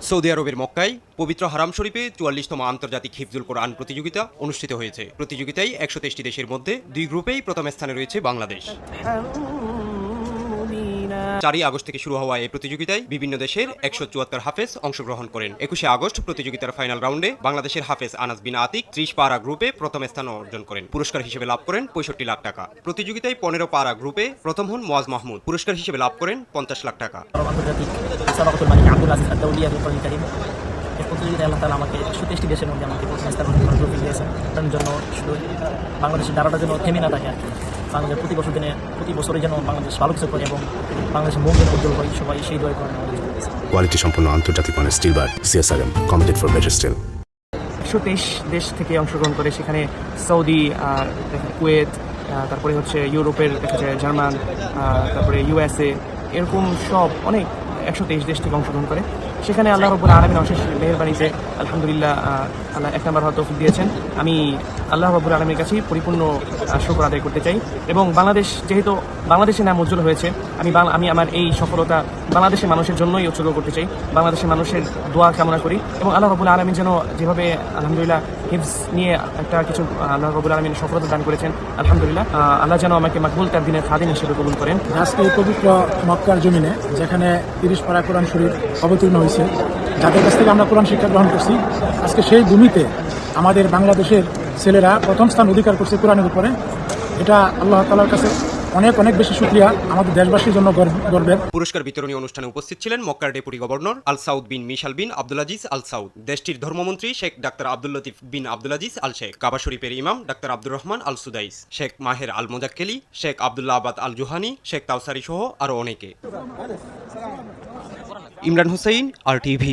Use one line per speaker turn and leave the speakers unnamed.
Saudi আরবের মক্কায় পবিত্র হারাম শরীফে ৪৪তম আন্তর্জাতিক হিফজুল কোরআন প্রতিযোগিতা অনুষ্ঠিত হয়েছে। প্রতিযোগিতায় ১২৩টি দেশের মধ্যে ২ গ্রুপেই প্রথম স্থানে রয়েছে বাংলাদেশ। ৪ আগস্ট থেকে শুরু হওয়া এই প্রতিযোগিতায় বিভিন্ন দেশের ১৭৪ হাফেজ অংশগ্রহণ করেন। ২১ আগস্ট প্রতিযোগিতার ফাইনাল রাউন্ডে বাংলাদেশের হাফেজ আনাস বিন আতিক ৩০ পারা গ্রুপে প্রথম স্থান অর্জন করেন। পুরস্কার হিসেবে লাভ করেন ৬৫ লাখ টাকা। প্রতিযোগিতায় ১৫ পারা গ্রুপে প্রথম হন মুয়াজ মাহমুদ, পুরস্কার হিসেবে লাভ করেন ৫০ লাখ টাকা।
এই প্রতিযোগিতায় আল্লাহ তাআলা আমাকে ১২৩টি দেশের মধ্যে আমাকে প্রথম স্থান অধিকার ট্রফি দিয়েছেন। তার জন্য শুধু বাংলাদেশের ধারাটা যেন থেমে না থাকে আর কি। বাংলাদেশ প্রতি বছরে যেন বাংলাদেশ ভালো কিছু করে এবং বাংলাদেশের মুখ যেন উজ্জ্বল হয়, সবাই সেই দোয়া করেন।
কোয়ালিটি সম্পন্ন আন্তর্জাতিক মানের still bar CSRM committed for better still.
১২৩ দেশ থেকে অংশগ্রহণ করে, সেখানে সৌদি, কুয়েত, তারপরে হচ্ছে ইউরোপের দেখা যায় জার্মান, তারপরে ইউএসএ, এরকম সব অনেক ১২৩ দেশ থেকে অংশগ্রহণ করে। সেখানে আল্লাহ রাব্বুল আলামিন অশেষ মেহেরবানিতে আলহামদুলিল্লাহ আল্লাহ ১ নম্বর হওয়ার তৌফিক দিয়েছেন। আমি আল্লাহ রাব্বুল আলামিনের কাছে পরিপূর্ণ শুকর আদায় করতে চাই এবং বাংলাদেশ যেহেতু বাংলাদেশের নাম উজ্জ্বল হয়েছে, আমি আমার এই সফলতা বাংলাদেশের মানুষের জন্যই উৎসর্গ করতে চাই। বাংলাদেশের মানুষের দোয়া কামনা করি এবং আল্লাহ রাব্বুল আলামিন যেন যেভাবে আলহামদুলিল্লাহ হিফজ নিয়ে একটা কিছু আল্লাহ রাব্বুল আলামিন সফলতা দান করেছেন, আলহামদুলিল্লাহ আল্লাহ যেন আমাকে মাকবুল তার দিনের খাদিম হিসেবে কবুল করেন।
আজকে এই পবিত্র মক্কার জমিনে যেখানে ৩০ পারা কোরআন শরীফ অবতীর্ণ হয়েছে, যাদের কাছ থেকে আমরা কোরআন শিক্ষা গ্রহণ করছি, আজকে সেই ভূমিতে আমাদের বাংলাদেশের ছেলেরা প্রথম স্থান অধিকার করছে কোরআনের উপরে। এটা আল্লাহ তাআলার কাছে অনেক অনেক বেশি শুকরিয়া, আমাদের দেশবাসীর জন্য গর্বের।
পুরস্কার বিতরণী অনুষ্ঠানে উপস্থিত ছিলেন মক্কার ডেপুটি গভর্নর আল সাউদ বিন মিশাল বিন আব্দুল আজিজ আল সাউদ, দেশটির ধর্মমন্ত্রী শেখ ডাক্তার আব্দুল লতিফ বিন আব্দুল আজিজ আল শেখ, কাবা শরীফের ইমাম ডাক্তার আব্দুর রহমান আল সুদাইস, শেখ মাহের আল মোজাক্কেলি, শেখ আব্দুল্লাহ আবাদ আল জুহানি, শেখ তাওসারি সহ আরও অনেকে। ইমরান হুসাইন, RTV।